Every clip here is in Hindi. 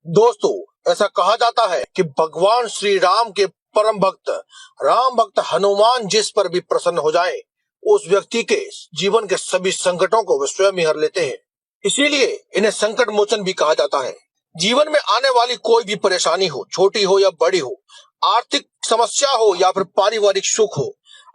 दोस्तों, ऐसा कहा जाता है कि भगवान श्री राम के परम भक्त राम भक्त हनुमान जिस पर भी प्रसन्न हो जाए, उस व्यक्ति के जीवन के सभी संकटों को वे स्वयं ही हर लेते हैं। इसीलिए इन्हें संकट मोचन भी कहा जाता है। जीवन में आने वाली कोई भी परेशानी हो, छोटी हो या बड़ी हो, आर्थिक समस्या हो या फिर पारिवारिक सुख हो,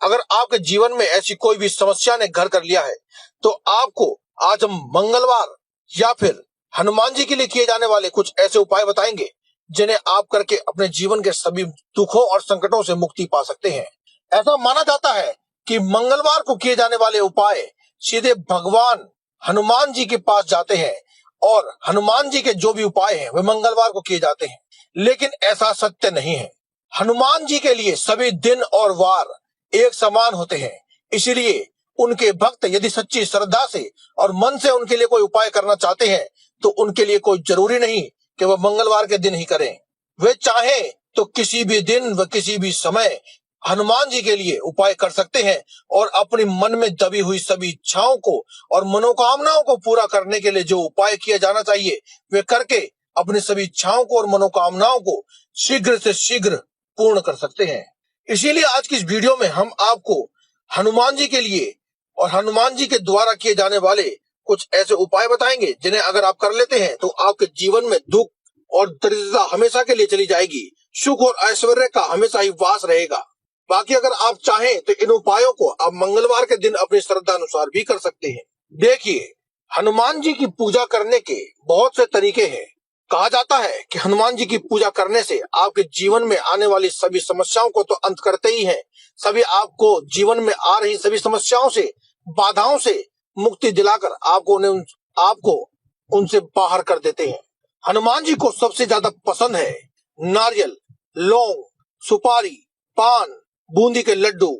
अगर आपके जीवन में ऐसी कोई भी समस्या ने घर कर लिया है, तो आपको आज हम मंगलवार या फिर हनुमान जी के लिए किए जाने वाले कुछ ऐसे उपाय बताएंगे जिन्हें आप करके अपने जीवन के सभी दुखों और संकटों से मुक्ति पा सकते हैं। ऐसा माना जाता है कि मंगलवार को किए जाने वाले उपाय सीधे भगवान हनुमान जी के पास जाते हैं और हनुमान जी के जो भी उपाय हैं वे मंगलवार को किए जाते हैं, लेकिन ऐसा सत्य नहीं है। हनुमान जी के लिए सभी दिन और वार एक समान होते हैं। इसीलिए उनके भक्त यदि सच्ची श्रद्धा से और मन से उनके लिए कोई उपाय करना चाहते हैं तो उनके लिए कोई जरूरी नहीं कि वह मंगलवार के दिन ही करें। वे चाहें तो किसी भी दिन व किसी भी समय हनुमान जी के लिए उपाय कर सकते हैं और अपनी मन में दबी हुई सभी इच्छाओं को और मनोकामनाओं को पूरा करने के लिए जो उपाय किया जाना चाहिए वे करके अपनी सभी इच्छाओं को और मनोकामनाओं को शीघ्र से शीघ्र पूर्ण कर सकते हैं। इसीलिए आज की इस वीडियो में हम आपको हनुमान जी के लिए और हनुमान जी के द्वारा किए जाने वाले कुछ ऐसे उपाय बताएंगे जिन्हें अगर आप कर लेते हैं तो आपके जीवन में दुख और दरिद्रता हमेशा के लिए चली जाएगी, सुख और ऐश्वर्य का हमेशा ही वास रहेगा। बाकी अगर आप चाहें तो इन उपायों को आप मंगलवार के दिन अपनी श्रद्धा अनुसार भी कर सकते हैं। देखिए, हनुमान जी की पूजा करने के बहुत से तरीके हैं। कहा जाता है कि हनुमान जी की पूजा करने से आपके जीवन में आने वाली सभी समस्याओं को तो अंत करते ही हैं, सभी आपको जीवन में आ रही सभी समस्याओं से, बाधाओं से मुक्ति दिलाकर आपको उनसे बाहर कर देते हैं। हनुमान जी को सबसे ज्यादा पसंद है नारियल, लौंग, सुपारी, पान, बूंदी के लड्डू।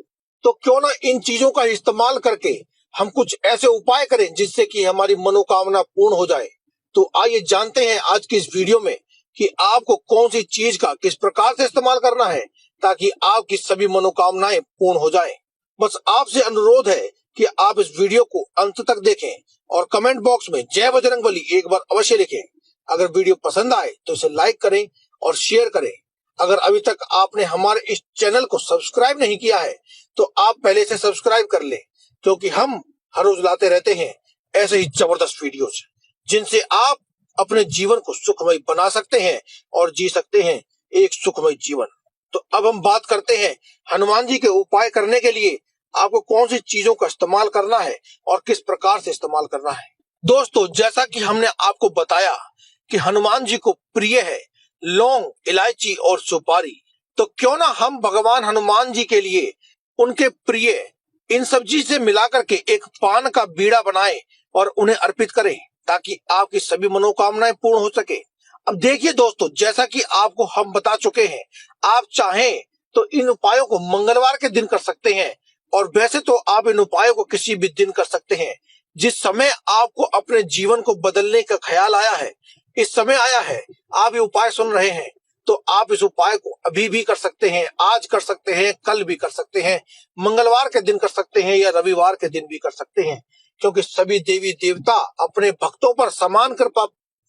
तो क्यों ना इन चीजों का इस्तेमाल करके हम कुछ ऐसे उपाय करें जिससे कि हमारी मनोकामना पूर्ण हो जाए। तो आइए जानते हैं आज की इस वीडियो में कि आपको कौन सी चीज का किस प्रकार से इस्तेमाल करना है ताकि आपकी सभी मनोकामनाएं पूर्ण हो जाएं। बस आपसे अनुरोध है कि आप इस वीडियो को अंत तक देखें और कमेंट बॉक्स में जय बजरंगबली एक बार अवश्य लिखें। अगर वीडियो पसंद आए तो इसे लाइक करें और शेयर करें। अगर अभी तक आपने हमारे इस चैनल को सब्सक्राइब नहीं किया है तो आप पहले से सब्सक्राइब कर लें, क्योंकि हम हर रोज लाते रहते हैं ऐसे ही जबरदस्त वीडियोस जिनसे आप अपने जीवन को सुखमय बना सकते हैं और जी सकते हैं एक सुखमय जीवन। तो अब हम बात करते हैं हनुमान जी के उपाय करने के लिए आपको कौन सी चीजों का इस्तेमाल करना है और किस प्रकार से इस्तेमाल करना है। दोस्तों, जैसा कि हमने आपको बताया कि हनुमान जी को प्रिय है लौंग, इलायची और सुपारी, तो क्यों ना हम भगवान हनुमान जी के लिए उनके प्रिय इन सब चीज से मिलाकर के एक पान का बीड़ा बनाएं और उन्हें अर्पित करें ताकि आपकी सभी मनोकामनाएं पूर्ण हो सके। अब देखिए दोस्तों, जैसा कि आपको हम बता चुके हैं, आप चाहें तो इन उपायों को मंगलवार के दिन कर सकते हैं और वैसे तो आप इन उपायों को किसी भी दिन कर सकते हैं। जिस समय आपको अपने जीवन को बदलने का ख्याल आया है, इस समय आया है, आप ये उपाय सुन रहे हैं, तो आप इस उपाय को अभी भी कर सकते हैं, आज कर सकते हैं, कल भी कर सकते हैं, मंगलवार के दिन कर सकते हैं या रविवार के दिन भी कर सकते हैं, क्योंकि सभी देवी देवता अपने भक्तों पर समान कृपा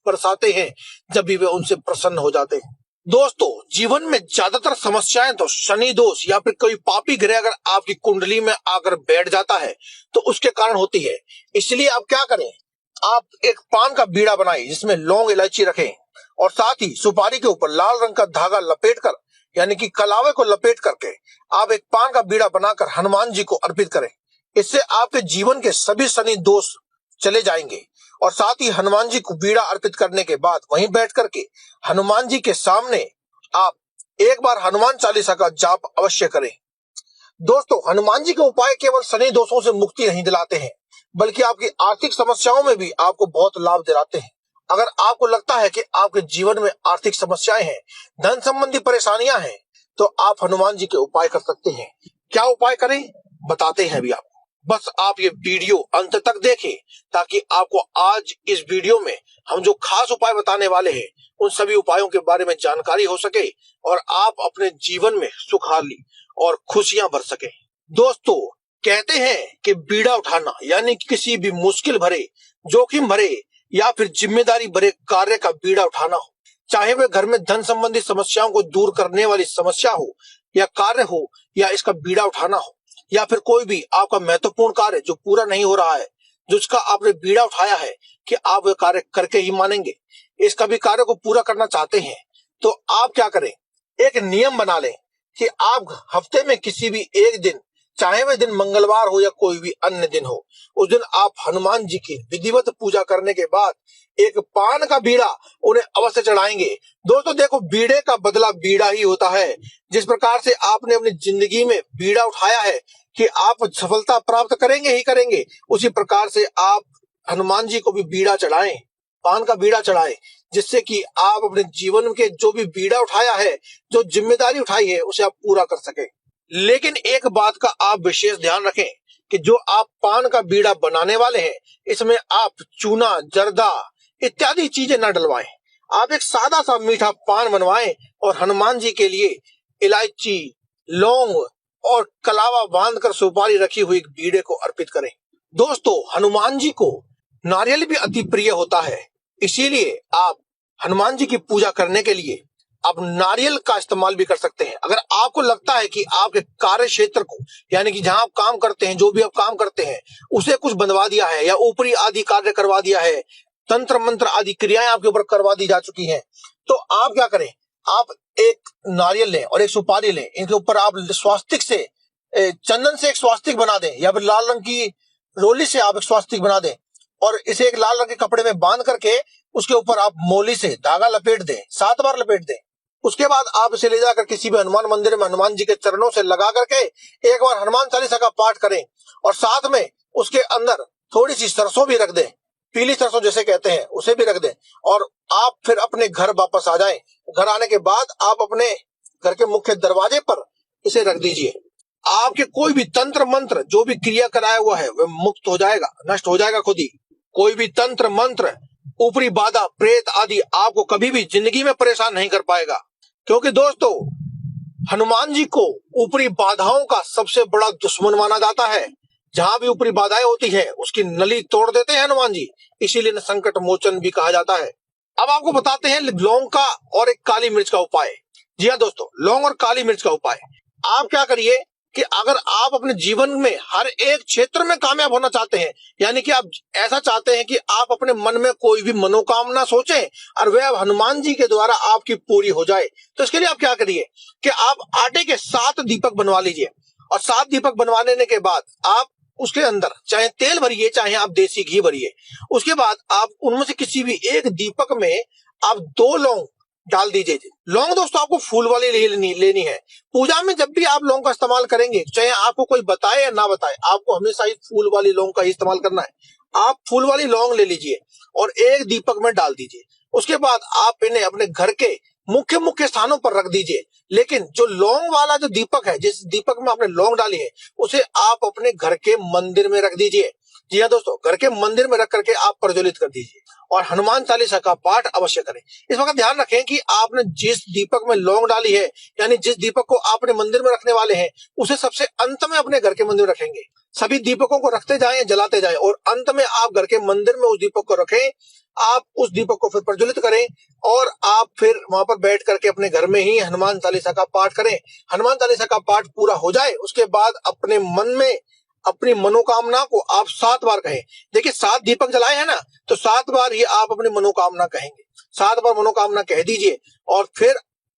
बरसाते हैं जब भी वे उनसे प्रसन्न हो जाते हैं। दोस्तों, जीवन में ज्यादातर समस्याएं तो शनि दोष या फिर कोई पापी ग्रह अगर आपकी कुंडली में आकर बैठ जाता है तो उसके कारण होती है। इसलिए आप क्या करें, आप एक पान का बीड़ा बनाएं जिसमें लौंग, इलायची रखें और साथ ही सुपारी के ऊपर लाल रंग का धागा लपेटकर यानी कि कलावे को लपेट करके आप एक पान का बीड़ा बनाकर हनुमान जी को अर्पित करें। इससे आपके जीवन के सभी शनि दोष चले जाएंगे। और साथ ही हनुमान जी को बीड़ा अर्पित करने के बाद वहीं बैठ करके हनुमान जी के सामने आप एक बार हनुमान चालीसा का जाप अवश्य करें। दोस्तों, हनुमान जी के उपाय केवल शनि दोषों से मुक्ति नहीं दिलाते हैं, बल्कि आपकी आर्थिक समस्याओं में भी आपको बहुत लाभ दिलाते हैं। अगर आपको लगता है कि आपके जीवन में आर्थिक समस्याएं हैं, धन संबंधी परेशानियां हैं, तो आप हनुमान जी के उपाय कर सकते हैं। क्या उपाय करें बताते हैं अभी आपको। बस आप ये वीडियो अंत तक देखें ताकि आपको आज इस वीडियो में हम जो खास उपाय बताने वाले हैं उन सभी उपायों के बारे में जानकारी हो सके और आप अपने जीवन में सुखहाली और खुशियां भर सके। दोस्तों, कहते हैं कि बीड़ा उठाना यानी किसी भी मुश्किल भरे, जोखिम भरे या फिर जिम्मेदारी भरे कार्य का बीड़ा उठाना हो, चाहे वह घर में धन संबंधी समस्याओं को दूर करने वाली समस्या हो, या कार्य हो, या इसका बीड़ा उठाना हो, या फिर कोई भी आपका महत्वपूर्ण कार्य जो पूरा नहीं हो रहा है, जिसका आपने बीड़ा उठाया है कि आप वह कार्य करके ही मानेंगे, इसका भी कार्य को पूरा करना चाहते हैं, तो आप क्या करें, एक नियम बना लें कि आप हफ्ते में किसी भी एक दिन, चाहे वह दिन मंगलवार हो या कोई भी अन्य दिन हो, उस दिन आप हनुमान जी की विधिवत पूजा करने के बाद एक पान का बीड़ा उन्हें अवश्य चढ़ाएंगे। दोस्तों देखो, बीड़े का बदला बीड़ा ही होता है। जिस प्रकार से आपने अपनी जिंदगी में बीड़ा उठाया है कि आप सफलता प्राप्त करेंगे ही करेंगे, उसी प्रकार से आप हनुमान जी को भी बीड़ा चढ़ाएं, पान का बीड़ा चढ़ाएं, जिससे कि आप अपने जीवन के जो भी बीड़ा उठाया है, जो जिम्मेदारी उठाई है, उसे आप पूरा कर सके। लेकिन एक बात का आप विशेष ध्यान रखें कि जो आप पान का बीड़ा बनाने वाले हैं, इसमें आप चूना, जर्दा इत्यादि चीजें न डलवाएं। आप एक सादा सा मीठा पान बनवाएं और हनुमान जी के लिए इलायची, लौंग और कलावा बांधकर सुपारी रखी हुई बीड़े को अर्पित करें। दोस्तों, हनुमान जी को नारियल भी अति प्रिय होता है, इसीलिए आप हनुमान जी की पूजा करने के लिए आप नारियल का इस्तेमाल भी कर सकते हैं। अगर आपको लगता है कि आपके कार्य क्षेत्र को, यानी कि जहां आप काम करते हैं, जो भी आप काम करते हैं, उसे कुछ बनवा दिया है या ऊपरी आदि कार्य करवा दिया है, तंत्र मंत्र आदि क्रियाएं आपके ऊपर करवा दी जा चुकी हैं, तो आप क्या करें, आप एक नारियल लें और एक सुपारी लें, इनके ऊपर आप स्वास्तिक से, चंदन से एक स्वास्तिक बना दें, या फिर लाल रंग की रोली से आप एक स्वास्तिक बना दें और इसे एक लाल रंग के कपड़े में बांध करके उसके ऊपर आप मोली से धागा लपेट दें, 7 बार लपेट दें। उसके बाद आप इसे ले जाकर किसी भी हनुमान मंदिर में हनुमान जी के चरणों से लगा करके एक बार हनुमान चालीसा का पाठ करें और साथ में उसके अंदर थोड़ी सी सरसों भी रख दें, पीली सरसों जैसे कहते हैं, उसे भी रख दें और आप फिर अपने घर वापस आ जाएं। घर आने के बाद आप अपने घर के मुख्य दरवाजे पर इसे रख दीजिए। आपके कोई भी तंत्र मंत्र जो भी क्रिया कराया हुआ है वह मुक्त हो जाएगा, नष्ट हो जाएगा खुद ही। कोई भी तंत्र मंत्र, ऊपरी बाधा, प्रेत आदि आपको कभी भी जिंदगी में परेशान नहीं कर पाएगा, क्योंकि दोस्तों हनुमान जी को ऊपरी बाधाओं का सबसे बड़ा दुश्मन माना जाता है। जहां भी ऊपरी बाधाएं होती हैं उसकी नली तोड़ देते हैं हनुमान जी, इसीलिए संकट मोचन भी कहा जाता है। अब आपको बताते हैं लौंग का और एक काली मिर्च का उपाय। जी हाँ दोस्तों, लौंग और काली मिर्च का उपाय। आप क्या करिए कि अगर आप अपने जीवन में हर एक क्षेत्र में कामयाब होना चाहते हैं, यानी कि आप ऐसा चाहते हैं कि आप अपने मन में कोई भी मनोकामना सोचें और वह हनुमान जी के द्वारा आपकी पूरी हो जाए, तो इसके लिए आप क्या करिए कि आप आटे के 7 दीपक बनवा लीजिए और 7 दीपक बनवा लेने के बाद आप उसके अंदर चाहे तेल भरिए, चाहे आप देसी घी भरिए। उसके बाद आप उनमें से किसी भी एक दीपक में आप 2 लौंग डाल दीजिए। लौंग दोस्तों आपको फूल वाली लेनी है। पूजा में जब भी आप लौंग का इस्तेमाल करेंगे, चाहे आपको कोई बताए या ना बताए, आपको हमेशा ही फूल वाली लौंग का ही इस्तेमाल करना है। आप फूल वाली लौंग ले लीजिए और एक दीपक में डाल दीजिए। उसके बाद आप इन्हें अपने घर के मुख्य मुख्य स्थानों पर रख दीजिए। लेकिन जो लौंग वाला जो दीपक है, जिस दीपक में आपने लौंग डाली है, उसे आप अपने घर के मंदिर में रख दीजिए। जी हाँ दोस्तों, घर के मंदिर में रख करके आप प्रज्वलित कर दीजिए और हनुमान चालीसा का पाठ अवश्य करें। इस वक्त ध्यान रखें कि आपने जिस दीपक में लौंग डाली है, यानी जिस दीपक को आपने मंदिर में रखने वाले हैं, उसे सबसे अंत में अपने घर के मंदिर में रखेंगे। सभी दीपकों को रखते जाएं, जलाते जाएं और अंत में आप घर के मंदिर में उस दीपक को रखें। आप उस दीपक को फिर प्रज्वलित करें और आप फिर वहां पर बैठ करके अपने घर में ही हनुमान चालीसा का पाठ करें। हनुमान चालीसा का पाठ पूरा हो जाए उसके बाद अपने मन में अपनी मनोकामना को आप 7 बार कहें। देखिए 7 दीपक जलाए हैं ना, तो 7 बार ही आप अपनी मनोकामना कहेंगे। 7 बार मनोकामना कह दीजिए और फिर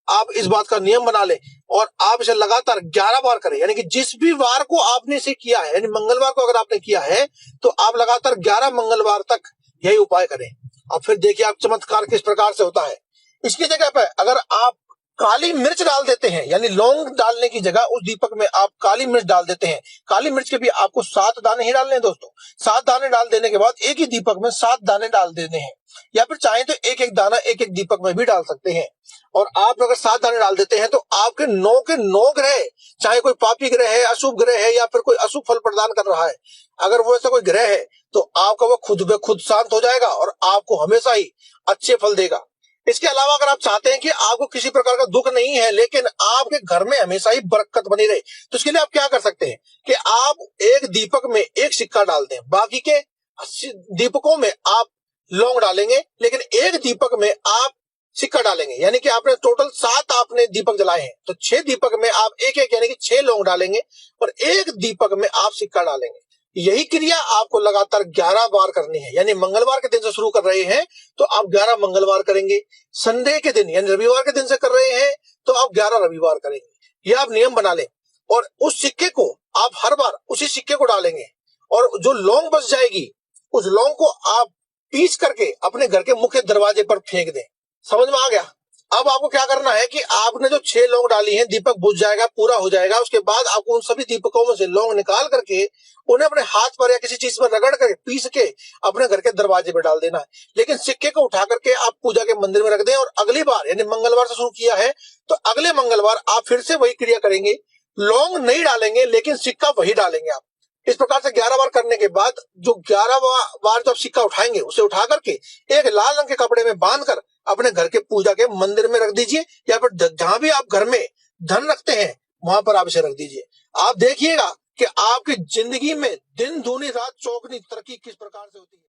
आप इस बात का नियम बना लें और आप इसे लगातार 11 बार करें। यानी कि जिस भी वार को आपने इसे किया है, यानी मंगलवार को अगर आपने किया है तो आप लगातार 11 मंगलवार तक यही उपाय करें और फिर देखिए आप चमत्कार किस प्रकार से होता है। इसकी जगह पर अगर आप काली मिर्च डाल देते हैं, यानी लौंग डालने की जगह उस दीपक में आप काली मिर्च डाल देते हैं। काली मिर्च के भी आपको 7 दाने ही डालने हैं दोस्तों। 7 दाने डाल देने के बाद एक ही दीपक में 7 दाने डाल देने हैं, या फिर चाहे तो एक एक दाना एक एक दीपक में भी डाल सकते हैं। और आप अगर 7 दाने डाल देते हैं तो आपके 9 के 9 ग्रह, चाहे कोई पापी ग्रह है, अशुभ ग्रह है या फिर कोई अशुभ फल प्रदान कर रहा है, अगर वो ऐसा कोई ग्रह है तो आपका वो खुद ब खुद शांत हो जाएगा और आपको हमेशा ही अच्छे फल देगा। इसके अलावा अगर आप चाहते हैं कि आपको किसी प्रकार का दुख नहीं है लेकिन आपके घर में हमेशा ही बरकत बनी रहे, तो इसके लिए आप क्या कर सकते हैं कि आप एक दीपक में एक सिक्का डाल दें, बाकी के 80 दीपकों में आप लौंग डालेंगे, लेकिन एक दीपक में आप सिक्का डालेंगे, यानी कि आपने टोटल 7 आपने दीपक जलाए हैं, तो 6 दीपक में आप एक एक यानी कि 6 लौंग डालेंगे और एक दीपक में आप सिक्का डालेंगे। यही क्रिया आपको लगातार 11 बार करनी है, यानी मंगलवार के दिन से शुरू कर रहे हैं तो आप 11 मंगलवार करेंगे, संडे के दिन यानी रविवार के दिन से कर रहे हैं तो आप 11 रविवार करेंगे। यह आप नियम बना लें और उस सिक्के को आप हर बार उसी सिक्के को डालेंगे और जो लौंग बच जाएगी उस लौंग को आप पीस करके अपने घर के मुख्य दरवाजे पर फेंक दें। समझ में आ गया? अब आपको क्या करना है कि आपने जो 6 लौंग डाली हैं, दीपक बुझ जाएगा, पूरा हो जाएगा, उसके बाद आपको उन सभी दीपकों में से लौंग निकाल करके उन्हें अपने हाथ पर या किसी चीज पर रगड़ करके पीस के अपने घर के दरवाजे पे डाल देना है। लेकिन सिक्के को उठा करके आप पूजा के मंदिर में रख दें और अगली बार यानी मंगलवार से शुरू किया है तो अगले मंगलवार आप फिर से वही क्रिया करेंगे, लौंग नहीं डालेंगे लेकिन सिक्का वही डालेंगे आप। इस प्रकार से 11 बार करने के बाद जो 11 बार जो आप सिक्का उठाएंगे उसे उठा करके एक लाल रंग के कपड़े में बांधकर अपने घर के पूजा के मंदिर में रख दीजिए या फिर जहां भी आप घर में धन रखते हैं वहां पर आप इसे रख दीजिए। आप देखिएगा कि आपकी जिंदगी में दिन दूनी रात चौगनी तरक्की किस प्रकार से होती है।